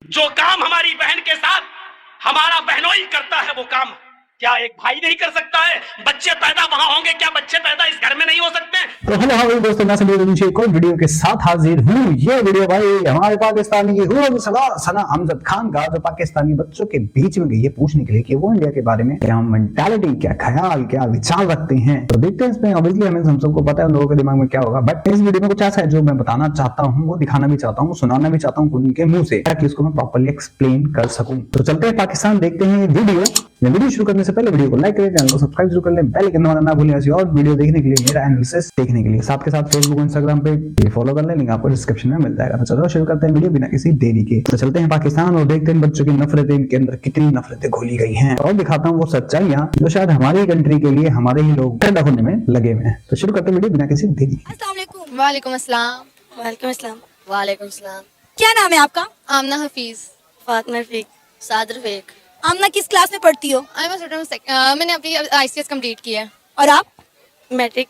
जो काम हमारी बहन के साथ हमारा बहनोई करता है वो काम क्या एक भाई नहीं कर सकता है? बच्चे पैदा वहां होंगे, क्या बच्चे पैदा इस घर में नहीं हो सकते? तो हेलो हाउ दोस्तों, मैं संदीप एक और वीडियो के साथ हाजिर हूँ। ये वीडियो भाई हमारे पाकिस्तानी हीरो सना अमजद खान का, जो पाकिस्तानी बच्चों के बीच में गई है पूछने के लिए कि वो इंडिया के बारे में क्या मेंटालिटी, क्या ख्याल, क्या विचार रखते हैं। तो देखते हैं इसमें। ऑब्वियसली हमें हम सबको पता है उन लोगों के दिमाग में क्या होगा, बट इस वीडियो में कुछ ऐसा है जो मैं बताना चाहता हूँ, वो दिखाना भी चाहता हूँ, सुनाना भी चाहता हूँ उनके मुंह से, ताकि उसको मैं प्रॉपर्ली एक्सप्लेन कर सकूं। तो चलते हैं पाकिस्तान, देखते हैं वीडियो। वीडियो शुरू करने से पहले वीडियो को लाइक करें, चैनल को सब्सक्राइब जरूर कर लें, बेल आइकन दबाना ना भूलें ऐसी और वीडियो देखने के लिए, मेरा एनालिसिस देखने के लिए। साथ के साथ फेसबुक, इंस्टाग्राम पे फॉलो कर लें, लिंक आपको डिस्क्रिप्शन में मिल जाएगा। तो चलो शुरू करते हैं वीडियो बिना किसी देरी के। तो चलते हैं पाकिस्तान और देखते हैं बच्चों की नफरतें, इनके अंदर कितनी नफरतें घोली गई हैं, और दिखाता हूँ वो सच्चाइयां जो शायद हमारी कंट्री के लिए हमारे ही लोग ठंडा होने में लगे हुए हैं। तो शुरू करते हैं वीडियो बिना किसी देरी के। अस्सलाम वालेकुम। वालेकुम अस्सलाम। वालेकुम अस्सलाम। वालेकुम अस्सलाम। क्या नाम है आपका? आमना हफीज। फातिमा रफीक। साद रफीक। आमना किस क्लास में पढ़ती हो? मैंने अपनी ICS कंप्लीट किया है। और आप? मैट्रिक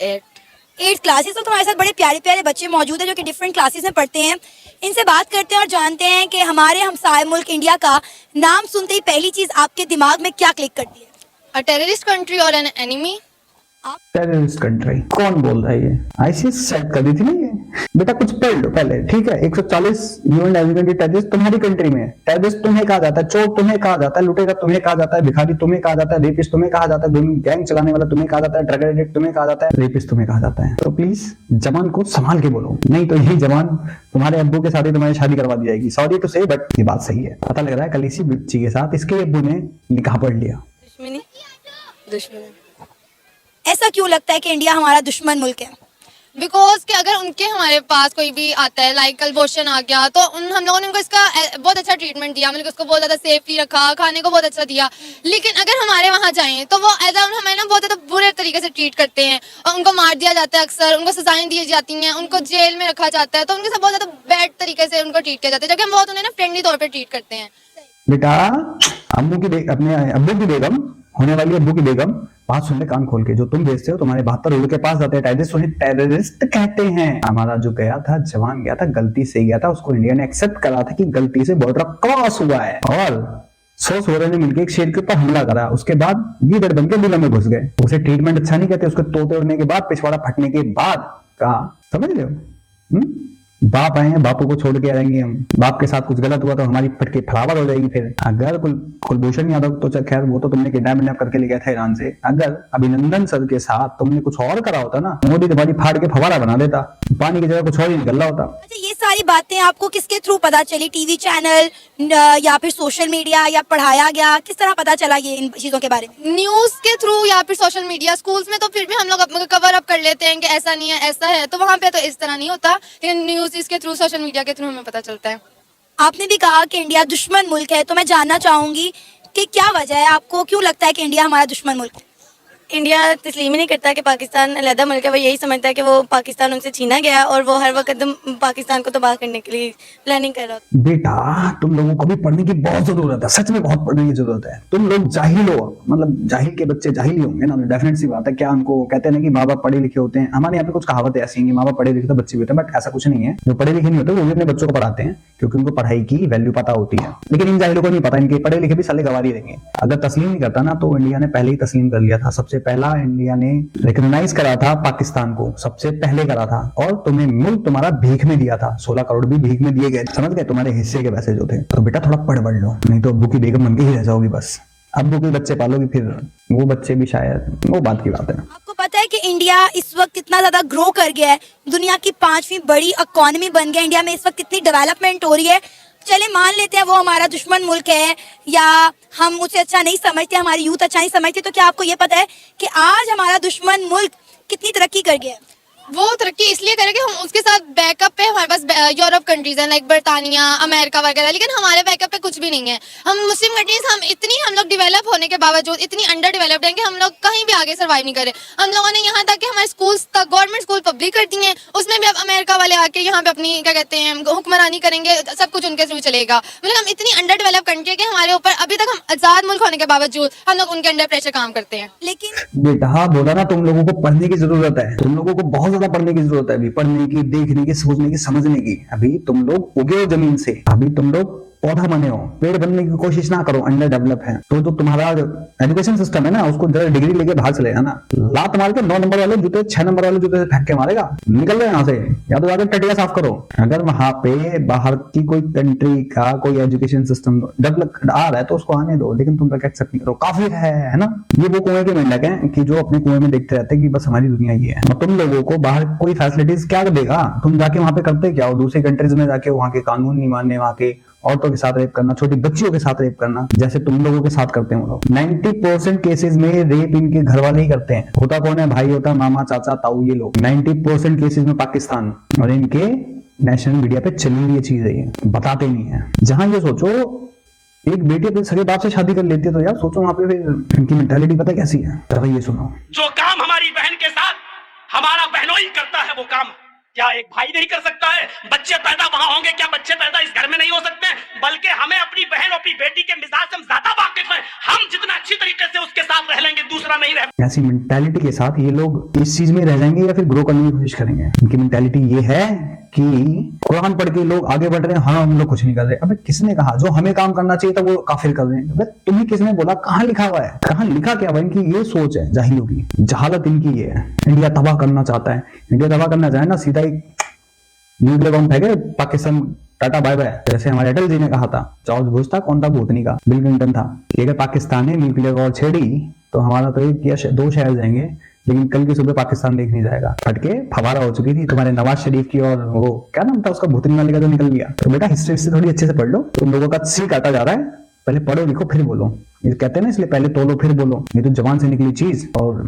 8। 8th classes. तो तुम्हारे साथ बड़े प्यारे प्यारे बच्चे मौजूद हैं जो कि डिफरेंट क्लासेस में पढ़ते हैं। इनसे बात करते हैं और जानते हैं कि हमारे हमसाए मुल्क इंडिया का नाम सुनते ही पहली चीज आपके दिमाग में क्या क्लिक करती है? अ टेररिस्ट कंट्री और एन एनिमी। टेररिस्ट कंट्री कौन बोल रहा है? ये आईसीएस सेट कर दी थी ना ये। बेटा कुछ पढ़ लो पहले, ठीक है। 140 यूएन डेजिग्नेटेड टेररिस्ट तुम्हारी कंट्री में है। टेररिस्ट तुम्हें कहा जाता है, चोर तुम्हें कहा जाता है, लुटेरा तुम्हें कहा जाता है, भिखारी तुम्हें कहा जाता है, रेपिस्ट तुम्हें कहा जाता है, गैंग चलाने वाला तुम्हें कहा जाता है, ड्रग एडिक्ट तुम्हें कहा जाता है, रेपिस्ट तुम्हें कहा जाता है। तो प्लीज जबान को संभाल के बोलो, नहीं तो यही जबान तुम्हारे अब्बू के साथ ही तुम्हारी शादी करवा दी जाएगी। सॉरी टू से, बट ये बात सही है। पता लग रहा है कल इसी बच्ची के साथ इसके अब्बू ने निकाह पढ़ लिया। दुश्मनी। दुश्मनी। ऐसा क्यों लगता है कि इंडिया हमारा दुश्मन मुल्क है? बिकॉज कि अगर उनके हमारे पास कोई भी आता है, लाइक कल क्वेश्चन आ गया, तो हम लोगों ने उनको इसका बहुत अच्छा ट्रीटमेंट दिया, मतलब उसको बहुत ज़्यादा सेफली रखा, खाने को बहुत अच्छा दिया। लेकिन अगर हमारे वहाँ जाएं तो वो एज हमें ना बहुत ज़्यादा बुरे तरीके से ट्रीट करते हैं, और उनको मार दिया जाता है, अक्सर उनको सजाएं दी जाती हैं, उनको जेल में रखा जाता है, तो उनके साथ बहुत ज़्यादा बैड तरीके से उनको ट्रीट किया जाता है, जबकि हम बहुत उन्हें ना फ्रेंडली तौर पर ट्रीट करते हैं। बेटा अपने अब्बू की बेगम, होने वाली अब्बू की बेगम, बात सुन ले कान खोल के। जो तुम भेजते हो तुम्हारे 72 लोगों के पास जाते हैं टेररिस्ट, उन्हें टेररिस्ट कहते हैं। हमारा जो गया था जवान गया था, गलती से गया था, उसको इंडिया ने एक्सेप्ट करा था कि गलती से बॉर्डर क्रॉस हुआ है, और 100 सोरे ने मिलकर एक शेर के ऊपर हमला करा। उसके बाद लीडर बन के बिला में घुस गए। उसे ट्रीटमेंट अच्छा नहीं कहते, उसको तोते उड़ने के बाद, पिछवाड़ा फटने के बाद कहा, समझ रहे हो? बाप आए हैं, बापू को छोड़ के आएंगे हम। बाप के साथ कुछ गलत हुआ तो हमारी फटके फरावर हो जाएगी। फिर अगर कुलभूषण यादव तो खैर वो तो तुमने किडनैप करके ले गया था ईरान से, अगर अभिनंदन सर के साथ तुमने कुछ और करा होता ना, मोदी तुम्हारी फाड़ के फवारा बना देता, पानी की जगह कुछ और ही निकल रहा होता। अच्छा, ये सारी बातें आपको किसके थ्रू पता चली? टीवी चैनल या फिर सोशल मीडिया, या पढ़ाया गया? किस तरह पता चला ये इन चीजों के बारे में? न्यूज़ के थ्रू या फिर सोशल मीडिया। स्कूल्स में तो फिर भी हम लोग कवर अप कर लेते हैं कि ऐसा नहीं है, ऐसा है, तो वहाँ पे तो इस तरह नहीं होता, लेकिन न्यूज़ इसके थ्रू, सोशल मीडिया के थ्रू हमें पता चलता है। आपने भी कहा कि इंडिया दुश्मन मुल्क है, तो मैं जानना चाहूंगी कि क्या वजह है, आपको क्यों लगता है कि इंडिया हमारा दुश्मन मुल्क है? इंडिया तस्लीम ही नहीं करता कि पाकिस्तान अलहदा मुल्क है। वो यही समझता है कि वो पाकिस्तान उनसे छीना गया है, और वो हर वक्त पाकिस्तान को तबाह करने के लिए प्लानिंग कर रहा है। बेटा तुम लोगों को भी पढ़ने की बहुत जरूरत है, सच में बहुत पढ़ने की जरूरत है। तुम लोग जाहिल हो, मतलब जाहिल के बच्चे जाहिल ही होंगे ना, डेफिनेट सी बात है। क्या उनको कहते हैं ना कि माँ बाप पढ़े लिखे होते हैं, हमारे यहाँ पे कुछ कहावतें ऐसी हैं कि माँ बाप पढ़े लिखे तो बच्चे भी होते हैं, बट ऐसा कुछ नहीं है। जो पढ़े लिखे नहीं होते वो भी अपने बच्चों को पढ़ाते हैं, क्योंकि उनको पढ़ाई की वैल्यू पता होती है। लेकिन इन जाहिलों को नहीं पता, इनके पढ़े लिखे भी साले गवार ही रहेंगे। अगर तस्लीम नहीं करता ना, तो इंडिया ने पहले ही तस्लीम कर लिया था। सबसे पहला इंडिया ने रिकॉग्नाइज करा था पाकिस्तान को, सबसे पहले करा था, और तुम्हें मुल्क तुम्हारा भीख में दिया था। 16 करोड़ भी भीख में दिए गए, समझ गए, तुम्हारे हिस्से के पैसे जो थे। तो बेटा थोड़ा पढ़ लो, नहीं तो अब्बू की बेगम बन के ही रह जाओगी बस। अब्बू के बच्चे पालोगी, फिर वो बच्चे भी शायद, वो बात की बात है। आपको पता है कि इंडिया इस वक्त कितना ज्यादा ग्रो कर गया है, दुनिया की 5वीं बड़ी इकोनॉमी बन गया। इंडिया में इस वक्त कितनी डेवलपमेंट हो रही है। चले मान लेते हैं वो हमारा दुश्मन मुल्क है, या हम उसे अच्छा नहीं समझते, हमारी यूथ अच्छा नहीं समझते, तो क्या आपको ये पता है कि आज हमारा दुश्मन मुल्क कितनी तरक्की कर गया है? वो तरक्की इसलिए करें कि हम उसके साथ बैकअप पे, हमारे पास यूरोप कंट्रीज हैं, लाइक बरतानिया, अमेरिका वगैरह, लेकिन हमारे बैकअप पे कुछ भी नहीं है। हम मुस्लिम कंट्रीज, हम लोग डेवलप होने के बावजूद इतनी अंडर डेवलप्ड हैं कि हम लोग कहीं भी आगे सर्वाइव नहीं कर रहे। हम लोगों ने यहाँ तक कि हमारे स्कूल्स तक गवर्नमेंट स्कूल पब्लिक कर दी हैं, उसमें भी अब अमेरिका वाले आके यहाँ पे अपनी क्या कहते हैं हुक्मरानी करेंगे, सब कुछ उनके थ्रू चलेगा। मतलब हम इतनी अंडर डेवलप कंट्री है कि हमारे ऊपर अभी तक, हम आजाद मुल्क होने के बावजूद हम लोग उनके अंडर प्रेशर काम करते हैं। लेकिन बेटा बोला ना, तुम लोगों को पढ़ने की जरूरत है, तुम लोगों को बहुत ज्यादा पढ़ने की जरूरत है, अभी पढ़ने की, देखने की, सोचने की, समझने की। अभी तुम लोग उगे हो जमीन से, अभी तुम लोग पौधा बने हो, पेड़ बनने की कोशिश ना करो, अंडर डेवलप है। तो जो तुम्हारा एजुकेशन सिस्टम है ना, उसको जरा डिग्री लेके बाहर चलेगा ना, लात मार के 9 नंबर वाले जूते 6 नंबर वाले जूते से फेंक के मारेगा, निकल रहे यहाँ से, या तो जाकर टटिया साफ करो। अगर वहां पे बाहर की कोई कंट्री का कोई एजुकेशन सिस्टम डेवलप आ रहा है तो उसको आने दो, लेकिन तुम तक एक्सेप्ट नहीं करो, काफी है ना। ये वो कुएं के मेंढक हैं कि जो अपने कुएं में देखते रहते हैं कि बस हमारी दुनिया ये है, और तुम लोगों को बाहर कोई फैसिलिटीज क्या देगा? तुम जाके वहां पे करते क्या हो? दूसरी कंट्रीज में जाके वहां के कानून नहीं मानने, वहां के औरतों के साथ रेप करना, छोटी बच्चियों के साथ रेप करना, जैसे तुम लोगों के साथ करते हैं वो लोग। 90% केसेस में रेप इनके घर वाले ही करते हैं। होता कौन है? भाई होता है, मामा, चाचा, ताऊ, ये लोग। 90% केसेस में पाकिस्तान, और इनके नेशनल मीडिया पे चली हुई ये चीज है, ये बताते नहीं है। जहां ये सोचो एक बेटी अपने सगे बाप से शादी कर लेती है, तो यार सोचो वहां पे फिर इनकी मेंटालिटी पता कैसी है। तो ये सुनो, जो काम हमारी बहन के साथ हमारा बहनोई करता है वो काम क्या एक भाई नहीं कर सकता है? बच्चे पैदा वहां होंगे, क्या बच्चे पैदा इस घर में नहीं हो सकते? बल्कि हमें अपनी बहन और अपनी बेटी के मिजाज से हम ज्यादा वाकिफ हैं। हम जितना अच्छी तरीके से उसके साथ रह लेंगे, दूसरा नहीं रह। ऐसी मेंटालिटी के साथ ये लोग इस चीज में रह जाएंगे या फिर ग्रो करने की कोशिश करेंगे। इनकी मेंटालिटी ये है कि कुरान पढ़ के लोग आगे बढ़ रहे हैं, हाँ हम लोग कुछ नहीं कर रहे। अबे किसने कहा? जो हमें काम करना चाहिए था वो काफिर कर रहे हैं। अबे तुम्हें किसने बोला? कहाँ लिखा हुआ है? कहाँ लिखा क्या हुआ? इनकी ये सोच है जाहिलों की, जहालत इनकी ये है। इंडिया तबाह करना चाहता है, इंडिया तबाह करना चाहे ना, सीधा ही न्यूक्लियर बम फेंके, पाकिस्तान टाटा बाय बाय। जैसे हमारे अटल जी ने कहा था, जॉर्ज बुश था, कौन था भूतनी का, बिल क्लिंटन था, कि अगर पाकिस्तान ने न्यूक्लियर वॉर छेड़ी तो हमारा तो एक या 2 शहर जाएंगे, लेकिन कल की सुबह पाकिस्तान देख नहीं जाएगा। फटके फवारा हो चुकी थी तुम्हारे नवाज शरीफ की, और वो क्या नाम था उसका, भूतनी वाले का जो निकल गया। तो बेटा हिस्ट्री से थोड़ी अच्छे से पढ़ लो, तुम लोगों का सी काटा जा रहा है। पहले पढ़ो लिखो फिर बोलो, ये कहते हैं ना, इसलिए पहले तोलो फिर बोलो। नहीं तो जबान से निकली चीज और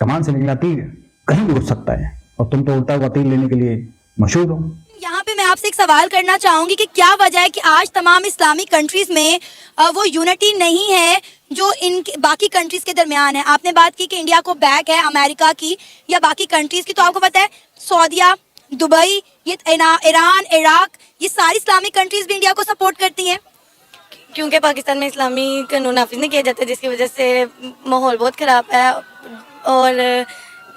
कमान से निकला तीर कहीं भी घुस सकता है, और तुम तो उल्टा हुआ तीर लेने के लिए मशहूर हो। यहाँ पे मैं आपसे एक सवाल करना चाहूंगी कि क्या वजह है कि आज तमाम इस्लामिक कंट्रीज में वो यूनिटी नहीं है जो इन बाकी कंट्रीज के दरमियान है। आपने बात की कि इंडिया को बैक है अमेरिका की या बाकी कंट्रीज की, तो आपको पता है सऊदीया, दुबई, ये ईरान, इराक, ये सारी इस्लामिक कंट्रीज भी इंडिया को सपोर्ट करती हैं, क्योंकि पाकिस्तान में इस्लामी कानून नाफिज नहीं किया जाता, जिसकी वजह से माहौल बहुत ख़राब है और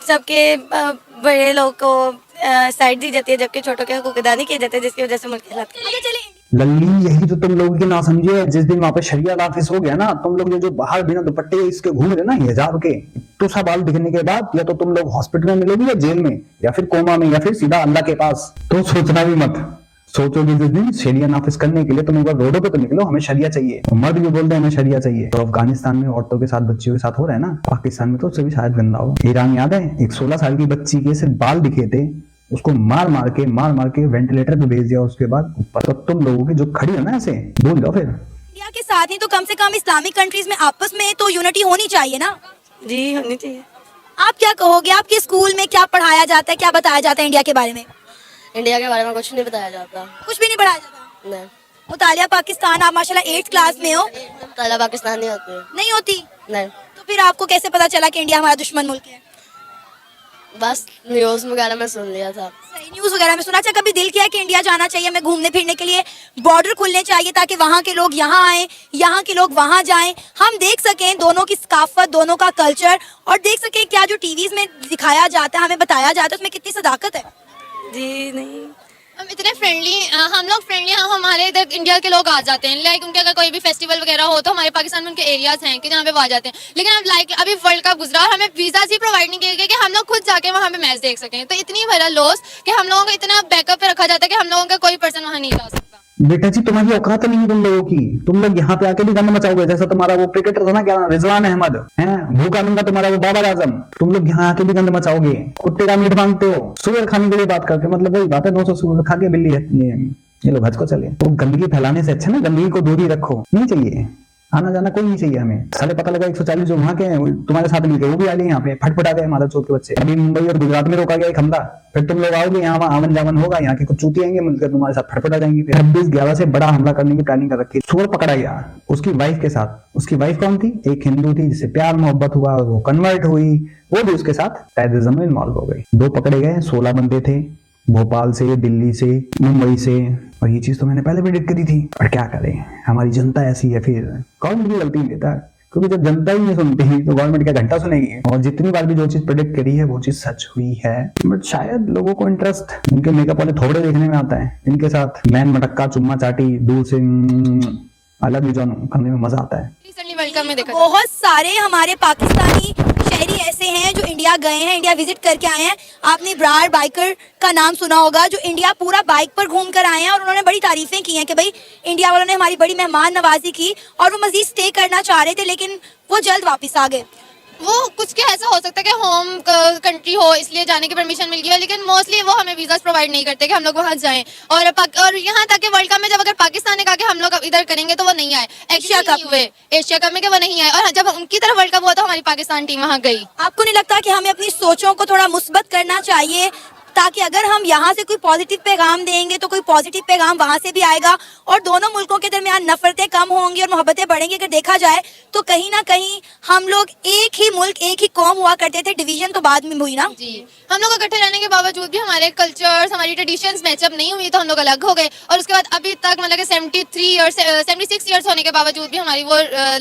सबके बड़े लोग को साइड दी जाती है, जबकि छोटों के हकूक अदा नहीं किए जाते, जिसकी वजह से मुल्क के हालात। लल्ली यही तो तुम लोगों की ना समझे। जिस दिन वहां पे शरिया नाफिज हो गया ना, तुम लोग जो बाहर बिना दुपट्टे इसके घूम रहे ना, हिजाब के, तो सब बाल दिखने के बाद या तो तुम लोग हॉस्पिटल में मिलोगे या जेल में या फिर कोमा में या फिर सीधा अल्लाह के पास। तो सोचना भी मत, सोचोगे जिस दिन शरिया नाफिज करने के लिए तुम एक बार रोडों पे तो निकलो, हमें शरिया चाहिए। मर्द भी बोलते हैं हमें शरिया चाहिए। तो अफगानिस्तान में औरतों के साथ, बच्चियों के साथ हो रहा है ना, पाकिस्तान में तो उससे भी शायद गंदा हो। ईरान याद है, एक 16 साल की बच्ची के सिर्फ बाल दिखे थे, उसको मार मार के वेंटिलेटर पे भेज दिया उसके बाद ऊपर। तो तुम लोगों की जो खड़ी है ना, ऐसे बोल दो फिर। इंडिया के साथ ही तो कम से कम इस्लामिक कंट्रीज में आपस में तो यूनिटी होनी चाहिए ना। जी होनी चाहिए। आप क्या कहोगे, आपके स्कूल में क्या पढ़ाया जाता है, क्या बताया जाता है इंडिया के बारे में? इंडिया के बारे में कुछ नहीं बताया जाता। कुछ भी नहीं पढ़ाया जाता। नहीं। मुतालिया पाकिस्तान, आप माशाल्लाह 8th क्लास में हो। ताला पाकिस्तान नहीं होती। नहीं होती? नहीं। तो फिर आपको कैसे पता चला कि इंडिया हमारा दुश्मन मुल्क है? बस न्यूज़ वगैरह में सुन लिया था। सही, न्यूज़ वगैरह में सुना। अच्छा, कभी दिल किया कि इंडिया जाना चाहिए हमें घूमने फिरने के लिए, बॉर्डर खुलने चाहिए ताकि वहाँ के लोग यहाँ आएं, यहाँ के लोग वहाँ जाएं, हम देख सकें दोनों की सकाफत, दोनों का कल्चर, और देख सकें क्या जो टीवीज में दिखाया जाता है, हमें बताया जाता है, उसमें कितनी सदाकत है। जी नहीं, हम इतने फ्रेंडली, हम लोग फ्रेंडली हैं, हमारे इधर इंडिया के लोग आ जाते हैं, लाइक उनके अगर कोई भी फेस्टिवल वगैरह हो तो हमारे पाकिस्तान में उनके एरियाज हैं कि जहाँ पे वो आ जाते हैं। लेकिन हम लाइक अभी वर्ल्ड कप गुजरा और हमें वीज़ा ही प्रोवाइड नहीं किए गए कि हम लोग खुद जाके वहाँ पे मैच देख सकें। तो इतनी बड़ा लॉस कि हम लोगों को इतना बैकअप पे रखा जाता है कि हम लोगों का कोई पर्सन वहाँ नहीं जा सकता। बेटा जी तुम्हारी औकात नहीं है तुम लोगों की, तुम लोग यहाँ पे आके भी गंद मचाओगे। जैसा तुम्हारा वो क्रिकेटर था ना, क्या रिजवान अहमद है, भूखा नंगा तुम्हारा वो बाबर आजम, तुम लोग यहाँ आके भी गंद मचाओगे। कुत्ते का मीट मांगते हो, सुअर खाने के लिए बात करते, मतलब वही बात है, 200 सुअर खा के बिल्ली ये लोग हज को चले। तो गंदगी फैलाने से अच्छा ना गंदगी को दूर ही रखो। नहीं चाहिए आना जाना, कोई नहीं चाहिए हमें। साले पता लगा 140 जो वहां के हैं तुम्हारे साथ मिलके वो भी आ गए यहाँ पे, फटफटा गए मादर चौथ के बच्चे। अभी मुंबई और गुजरात में रोका गया एक हमला, फिर तुम लोग आओगे यहाँ, वहां आवन जावन होगा, यहाँ के कुछ चूती आएंगे मिलकर तुम्हारे साथ फटफटा जाएंगे। फिर 26/11 से बड़ा हमला करने की प्लानिंग कर रखी। सुअर पकड़ा गया उसकी वाइफ के साथ। उसकी वाइफ कौन थी? एक हिंदू थी जिससे प्यार मोहब्बत हुआ, वो कन्वर्ट हुई, वो भी उसके साथ टेररिज्म में इन्वॉल्व हो गई। 2 पकड़े गए, 16 बंदे थे, भोपाल से, दिल्ली से, मुंबई से। और ये चीज तो मैंने पहले प्रेडिक्ट करी थी, पर क्या करें, हमारी जनता ऐसी है। फिर कौन भी गलती लेता है, क्योंकि जब जनता ही नहीं सुनती तो गवर्नमेंट क्या घंटा सुनेगी। और जितनी बार भी जो चीज प्रेडिक्ट करी है वो चीज सच हुई है। बट शायद लोगों को इंटरेस्ट इनके मेकअप वाले थोबड़े देखने में आता है, इनके साथ मैन मटक्का चुम्मा चाटी दूर से अलग ही जॉन करने में मजा आता है। रिसेंटली वर्ल्ड कप में देखा बहुत सारे हमारे पाकिस्तानी शहरी ऐसे हैं जो इंडिया गए हैं, इंडिया विजिट करके आए हैं। आपने ब्रार बाइकर का नाम सुना होगा, जो इंडिया पूरा बाइक पर घूम कर आए हैं और उन्होंने बड़ी तारीफें की हैं कि भाई इंडिया वालों ने हमारी बड़ी मेहमान नवाजी की और वो मजीद स्टे करना चाह रहे थे, लेकिन वो जल्द वापस आ गए। वो कुछ के ऐसा हो सकता है कि होम कंट्री हो इसलिए जाने की परमिशन मिल गई है, लेकिन मोस्टली वो हमें वीजास प्रोवाइड नहीं करते कि हम लोग वहाँ जाएं। और यहाँ तक कि वर्ल्ड कप में जब अगर पाकिस्तान ने कहा कि हम लोग अब इधर करेंगे तो वो नहीं आए। एशिया कप में कि वो नहीं आए, और जब उनकी तरफ वर्ल्ड कप हुआ तो हमारी पाकिस्तान टीम वहाँ गई। आपको नहीं लगता कि हमें अपनी सोचों को थोड़ा मुस्बत करना चाहिए, ताकि अगर हम यहाँ से कोई पॉजिटिव पैगाम देंगे तो कोई पॉजिटिव पैगाम वहाँ से भी आएगा और दोनों मुल्कों के दरमियान नफरतें कम होंगी और मोहब्बतें बढ़ेंगी। अगर देखा जाए तो कहीं ना कहीं हम लोग एक ही मुल्क एक ही कौम हुआ करते थे, डिवीजन तो बाद में हुई ना। जी, हम लोग इकट्ठे रहने के बावजूद भी हमारे कल्चर्स हमारी ट्रेडिशंस मैचअप नहीं हुई तो हम लोग अलग हो गए। और उसके बाद अभी तक मतलब कि 76 ईयर्स होने के बावजूद भी हमारी वो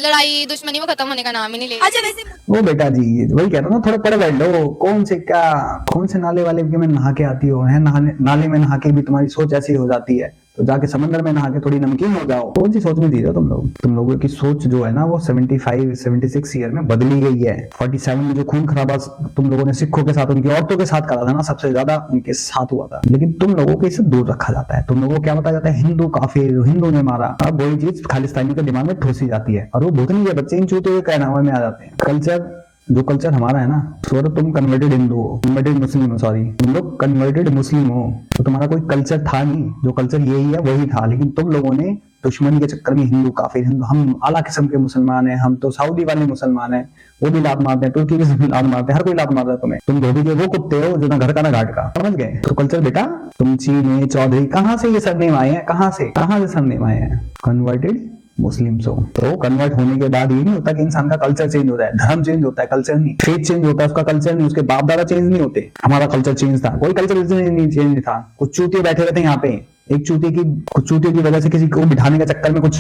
लड़ाई दुश्मनी वो खत्म होने का नाम ही नहीं ले। अच्छा वैसे वो बेटा जी वही कह रहा हूँ ना, थोड़ा पढ़ बैठ लो। कौन से नाले वाले में नहा के आती हो, है नाले में नहा के भी तुम्हारी सोच ऐसी हो जाती है, तो जाके समंदर में नहा के थोड़ी नमकीन हो जाओ। कौन सी सोच में जी रहे हो तुम लोगों की सोच जो है ना वो 76 ईयर में बदली गई है। 47 में जो खून खराबा तुम लोगों ने सिखों के साथ उनकी औरतों के साथ करा था ना, सबसे ज्यादा उनके साथ हुआ था, लेकिन तुम लोगों को इससे दूर रखा जाता है। तुम लोगों को क्या बताया जाता है, हिंदू काफिर, हिंदू ने मारा। अब वही चीज खालिस्तानी के दिमाग में ठोसी जाती है और वो भूतनी के बच्चे इन चूते हुए कहनावे में आ जाते हैं। जो कल्चर हमारा है ना, तो तुम कन्वर्टेड हिंदू हो, कन्वर्टेड मुस्लिम हो, सॉरी तुम लोग कन्वर्टेड मुस्लिम हो, तो तुम्हारा कोई कल्चर था नहीं। जो कल्चर यही है वही था, लेकिन तुम लोगों ने दुश्मनी के चक्कर में हिंदू काफिर, हिंदू हम आला किस्म के मुसलमान हैं, हम तो सऊदी वाले मुसलमान हैं, वो भी लात मारते हैं, तुर्की भी लात मारते हैं, हर कोई लात मारता है तुम्हें। तुम धोबी के वो कुत्ते हो जो ना घर का ना घाट का, समझ गए। तो कल्चर बेटा तुम चीन चौधरी कहाँ से ये सरनेम आए हैं, कहाँ से सरनेम आए हैं, कन्वर्टेड मुस्लिम्स हो। तो कन्वर्ट होने के बाद ये नहीं होता कि इंसान का कल्चर चेंज होता है, धर्म चेंज होता है, कल्चर नहीं। फेथ चेंज होता है, उसका कल्चर नहीं। उसके बाप दादा चेंज नहीं होते, हमारा कल्चर चेंज था, कोई कल्चर नहीं चेंज था। कुछ चूतिए बैठे रहते यहाँ पे, एक चूतिए की वजह से किसी को बिठाने के चक्कर में कुछ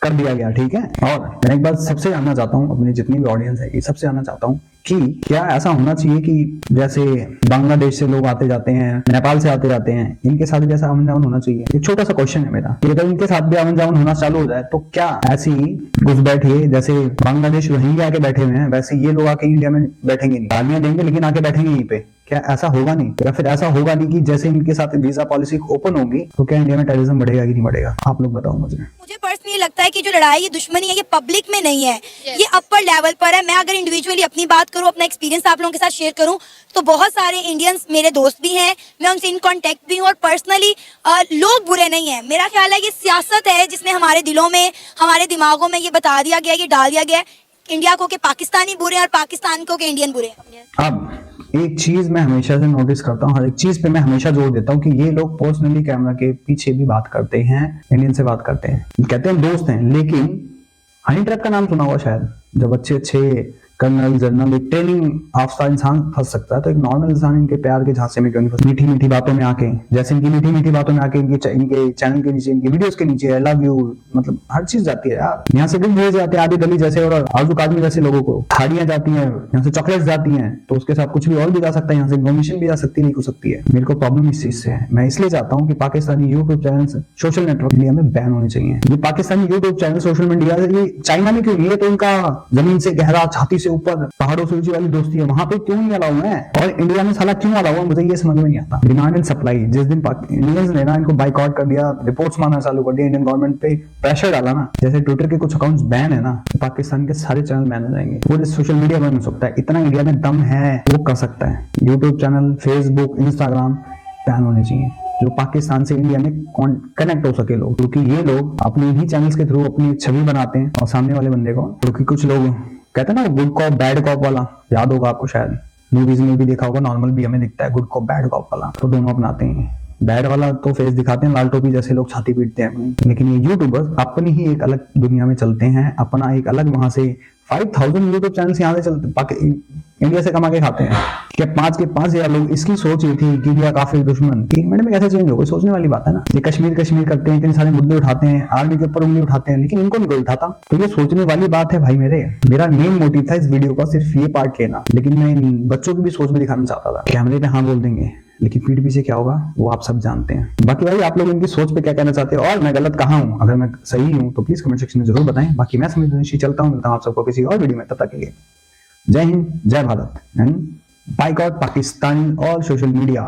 कर दिया गया, ठीक है। और मैं एक बात सबसे जानना चाहता हूँ, अपनी जितनी भी ऑडियंस है सबसे जानना चाहता हूँ कि क्या ऐसा होना चाहिए कि जैसे बांग्लादेश से लोग आते जाते हैं, नेपाल से आते जाते हैं, इनके साथ जैसा आवन जावन होना चाहिए। एक छोटा सा क्वेश्चन है मेरा कि अगर इनके साथ भी आवन जावन होना चालू हो जाए तो क्या ऐसी घुसपैठिए जैसे बांग्लादेश रोहिंग्या आके बैठे हुए हैं वैसे ये लोग आके इंडिया में बैठेंगे नहीं, गालियां देंगे लेकिन आके बैठेंगे यहीं पे? क्या ऐसा होगा नहीं? या फिर ऐसा होगा नहीं कि जैसे इनके साथ वीजा पॉलिसी ओपन होगी तो क्या इंडिया में टेररिज्म बढ़ेगा कि नहीं बढ़ेगा? आप लोग बताओ मुझे। मुझे पर्सनली लगता है कि जो लड़ाई ये दुश्मनी है ये पब्लिक में नहीं है, ये अपर लेवल पर है। मैं अगर इंडिविजुअली अपनी बात करूं, अपना एक्सपीरियंस आप लोगों के साथ शेयर करूं, तो बहुत सारे इंडियंस मेरे दोस्त भी हैं, मैं उनसे इन कांटेक्ट भी हूं और पर्सनली लोग बुरे नहीं है। मेरा ख्याल है ये सियासत है जिसने हमारे दिलों में, हमारे दिमागों में ये बता दिया गया, ये डाल दिया गया इंडिया को कि पाकिस्तानी बुरे हैं और पाकिस्तान को कि इंडियन बुरे हैं। अब एक चीज मैं हमेशा से नोटिस करता हूँ, हर एक चीज पे मैं हमेशा जोर देता हूँ कि ये लोग पर्सनली कैमरा के पीछे भी बात करते हैं, इंडियन से बात करते हैं, कहते हैं दोस्त हैं, लेकिन हनी ट्रैप का नाम सुना हुआ शायद। जब अच्छे कर्नल जनरल एक ट्रेनिंग याफ्ता इंसान फंस सकता है तो एक नॉर्मल इंसान इनके प्यार के झांसे में क्यों नहीं फंस? मीठी मीठी बातों में आके, जैसे इनकी मीठी मीठी बातों में आके इनके चैनल के नीचे, इनकी वीडियोस के नीचे आई लव यू, मतलब हर चीज जाती है यार। यहाँ से गिफ्ट भेजे जाते हैं आदि दली जैसे और आजू काजू जैसे लोगों को, खाड़ियां जाती हैं, यहाँ से चॉकलेट्स जाती हैं, तो उसके साथ कुछ भी और भी जा सकता है, यहाँ से इन्फॉर्मेशन भी जा सकती नहीं हो सकती है। मेरे को प्रॉब्लम इस चीज से है। मैं इसलिए चाहता हूँ कि Pakistani YouTube channel, social network India में बैन होने चाहिए। ये Pakistani YouTube channel social media, ये चाइना में क्यों नहीं है? तो उनका जमीन से गहरा, छाती से ऊपर, पहाड़ों से ऊंची वाली दोस्ती है, वहां पे क्यों नहीं अलाउ है? और इंडिया में साला क्यों अलाउ है? मुझे ये समझ में नहीं आता। डिमांड एंड सप्लाई, जिस दिन इंडियंस ने ना इनको बाइकआउट कर दिया, रिपोर्ट्स मारना चालू कर दिया, इंडियन गवर्नमेंट पे प्रेशर डाला ना, जैसे ट्विटर के कुछ अकाउंट्स बैन है ना, तो पाकिस्तान के सारे चैनल बैन हो जाएंगे। पूरे सोशल मीडिया बैन हो सकता है। इतना इंडिया में दम है, वो कर सकता है। YouTube channel, Facebook, Instagram ban होने चाहिए, जो पाकिस्तान से इंडिया में कनेक्ट हो सके लोग, क्योंकि ये लोग अपने ही चैनल्स के थ्रू अपनी छवि बनाते हैं और सामने वाले बंदे को, क्योंकि कुछ लोग कहते हैं ना गुड कॉप बैड कॉप वाला, याद होगा आपको, शायद मूवीज में भी देखा होगा, नॉर्मल भी हमें दिखता है गुड कॉप बैड कॉप वाला, तो दोनों अपनाते हैं। बैड वाला तो फेस दिखाते हैं, लाल टोपी जैसे लोग छाती पीटते हैं अपनी, लेकिन ये यूट्यूबर्स अपनी ही एक अलग दुनिया में चलते हैं, अपना एक अलग वहां से 5000 यूट्यूब चैनल यहाँ से चलते, इंडिया से कमा के खाते हैं। क्या 5 के 5000 लोग इसकी सोच ये थी कि इंडिया काफिर दुश्मन, 1 मिनट में कैसे चेंज हो गई? सोचने वाली बात है ना। ये कश्मीर करते हैं, इतने सारे मुद्दे उठाते हैं, आर्मी के ऊपर उंगली उठाते हैं, लेकिन इनको नहीं कोई उठाता। तो ये सोचने वाली बात है भाई मेरे। मेरा मेन मोटिव था इस वीडियो का सिर्फ ये पार्ट लेना, लेकिन मैं बच्चों की भी सोच में दिखाना चाहता था। कैमरे पे हाँ बोल देंगे, लेकिन पीठ पीछे क्या होगा वो आप सब जानते हैं। बाकी भाई आप लोग इनकी सोच पे क्या कहना चाहते हैं और मैं गलत कहाँ हूँ? अगर मैं सही हूँ तो प्लीज कमेंट सेक्शन में जरूर बताएं। बाकी मैं संवेदनशील चलता हूँ, मिलता हूँ आप सबको किसी और वीडियो में। तब तक के लिए जय हिंद, जय भारत एंड बायकॉट पाकिस्तानी और सोशल मीडिया।